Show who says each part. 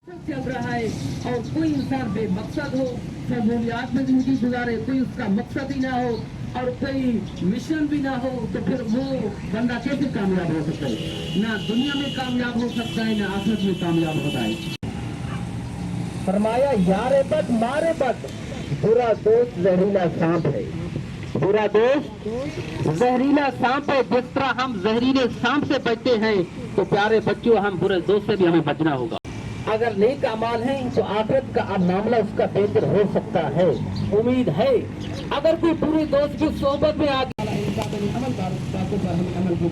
Speaker 1: चल रहा है और कोई इंसान बेमकसद हो, सहूलियात में जिंदगी गुजारे, कोई उसका मकसद ही ना हो और कोई मिशन भी ना हो, तो फिर वो बंदा कैसे कामयाब हो सकता है? ना दुनिया में कामयाब हो सकता है, ना आखिरत में कामयाब होता है। फरमाया यारे बद मारे बद, बुरा दोस्त जहरीला सांप है। बुरा दोस्त जहरीला सांप है। जिस तरह हम जहरीले सांप से बचते हैं, तो प्यारे बच्चों हम बुरे दोस्त से भी हमें बचना होगा। अगर नेक अमाल है तो आखिरत का अब मामला उसका बेहतर हो सकता है, उम्मीद है। अगर कोई बुरे दोस्त की सोबत में आ गया, अमल पर हमें अमल की